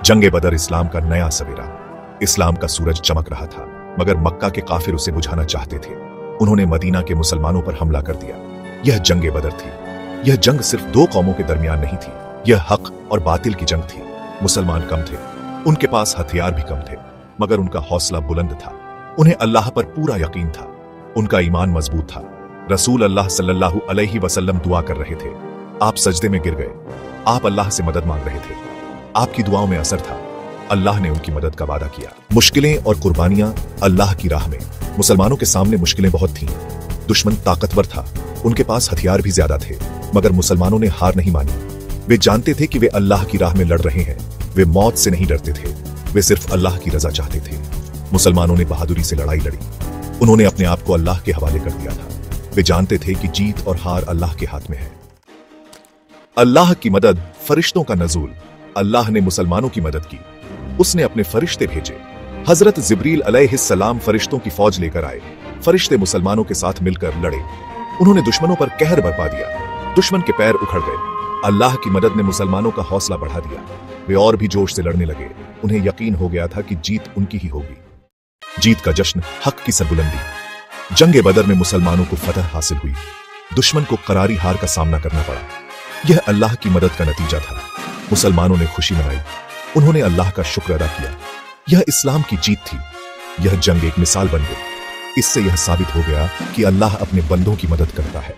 जंगे बदर इस्लाम का नया सवेरा। इस्लाम का सूरज चमक रहा था, मगर मक्का के काफिर उसे बुझाना चाहते थे। उन्होंने मदीना के मुसलमानों पर हमला कर दिया। यह जंगे बदर थी। यह जंग सिर्फ दो कौमों के दरमियान नहीं थी, यह हक और बातिल की जंग थी। मुसलमान कम थे, उनके पास हथियार भी कम थे, मगर उनका हौसला बुलंद था। उन्हें अल्लाह पर पूरा यकीन था, उनका ईमान मजबूत था। रसूल अल्लाह सल्लल्लाहु अलैहि वसल्लम दुआ कर रहे थे, आप सजदे में गिर गए। आप अल्लाह से मदद मांग रहे थे, आपकी दुआओं में असर था। अल्लाह ने उनकी मदद का वादा किया। मुश्किलें और कुर्बानियां अल्लाह की राह में। मुसलमानों के सामने मुश्किलें बहुत थीं। दुश्मन ताकतवर था, उनके पास हथियार भी ज्यादा थे, मगर मुसलमानों ने हार नहीं मानी। वे जानते थे कि वे अल्लाह की राह में लड़ रहे हैं। वे मौत से नहीं डरते थे, वे सिर्फ अल्लाह की रजा चाहते थे। मुसलमानों ने बहादुरी से लड़ाई लड़ी। उन्होंने अपने आप को अल्लाह के हवाले कर दिया था। वे जानते थे कि जीत और हार अल्लाह के हाथ में है। अल्लाह की मदद, फरिश्तों का नज़ूल। अल्लाह ने मुसलमानों की मदद की। उसने अपने फरिश्ते भेजे। हजरत जिब्रील अलैहिस्सलाम फरिश्तों की फौज लेकर आए। फरिश्ते मुसलमानों के साथ मिलकर लड़े। उन्होंने दुश्मनों पर कहर बरपा दिया। दुश्मन के पैर उखड़ गए। अल्लाह की मदद ने मुसलमानों का हौसला बढ़ा दिया। वे और भी जोश से लड़ने लगे। उन्हें यकीन हो गया था कि जीत उनकी ही होगी। जीत का जश्न, हक की सरबुलंदी। जंगे बदर में मुसलमानों को फतह हासिल हुई। दुश्मन को करारी हार का सामना करना पड़ा। यह अल्लाह की मदद का नतीजा था। मुसलमानों ने खुशी मनाई। उन्होंने अल्लाह का शुक्र अदा किया। यह इस्लाम की जीत थी। यह जंग एक मिसाल बन गई। इससे यह साबित हो गया कि अल्लाह अपने बंदों की मदद करता है।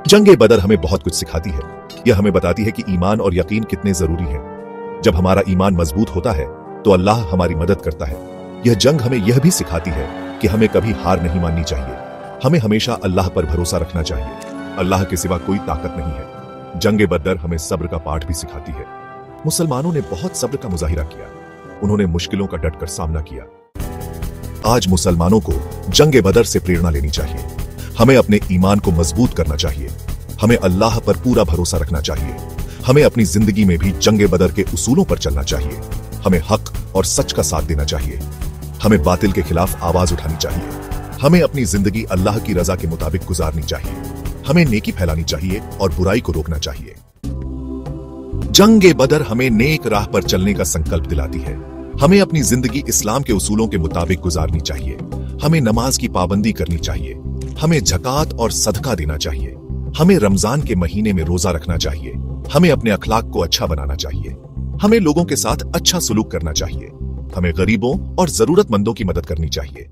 जंगे बदर हमें बहुत कुछ सिखाती है। यह हमें बताती है कि ईमान और यकीन कितने जरूरी हैं। जब हमारा ईमान मजबूत होता है तो अल्लाह हमारी मदद करता है। यह जंग हमें यह भी सिखाती है कि हमें कभी हार नहीं माननी चाहिए। हमें हमेशा अल्लाह पर भरोसा रखना चाहिए। अल्लाह के सिवा कोई ताकत नहीं है। जंगे बदर हमें सब्र का पाठ भी सिखाती है। मुसलमानों ने बहुत सब्र का मुजाहिरा किया। उन्होंने मुश्किलों का डटकर सामना किया। आज मुसलमानों को जंगे बदर से प्रेरणा लेनी चाहिए। हमें अपने ईमान को मजबूत करना चाहिए। हमें अल्लाह पर पूरा भरोसा रखना चाहिए। हमें अपनी जिंदगी में भी जंगे बदर के उसूलों पर चलना चाहिए। हमें हक और सच का साथ देना चाहिए। हमें बातिल के खिलाफ आवाज उठानी चाहिए। हमें अपनी जिंदगी अल्लाह की रजा के मुताबिक गुजारनी चाहिए। हमें नेकी फैलानी चाहिए और बुराई को रोकना चाहिए। जंगे बदर हमें नेक राह पर चलने का संकल्प दिलाती है। हमें अपनी जिंदगी इस्लाम के उसूलों के मुताबिक गुजारनी चाहिए। हमें नमाज की पाबंदी करनी चाहिए। हमें ज़कात और सदका देना चाहिए। हमें रमजान के महीने में रोजा रखना चाहिए। हमें अपने अखलाक को अच्छा बनाना चाहिए। हमें लोगों के साथ अच्छा सलूक करना चाहिए। हमें गरीबों और जरूरतमंदों की मदद करनी चाहिए।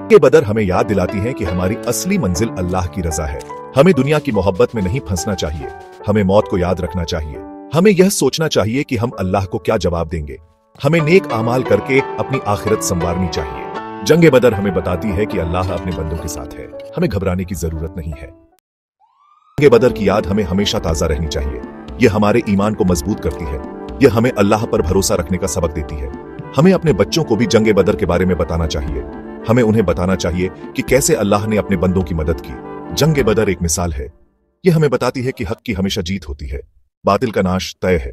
जंगे बदर हमें याद दिलाती है कि हमारी असली मंजिल अल्लाह की रजा है। हमें दुनिया की मोहब्बत में नहीं फंसना चाहिए। हमें मौत को याद रखना चाहिए। हमें यह सोचना चाहिए कि हम अल्लाह को क्या जवाब देंगे। हमें नेक आमाल करके अपनी आखिरत संवारनी चाहिए। जंगे बदर हमें बताती है कि अल्लाह अपने बंदों के साथ है। हमें घबराने की जरूरत नहीं है। जंगे बदर की याद हमें हमेशा ताजा रहनी चाहिए। यह हमारे ईमान को मजबूत करती है। यह हमें अल्लाह पर भरोसा रखने का सबक देती है। हमें अपने बच्चों को भी जंगे बदर के बारे में बताना चाहिए। हमें उन्हें बताना चाहिए कि कैसे अल्लाह ने अपने बंदों की मदद की। जंगे बदर एक मिसाल है। यह हमें बताती है कि हक की हमेशा जीत होती है। बातिल का नाश तय है।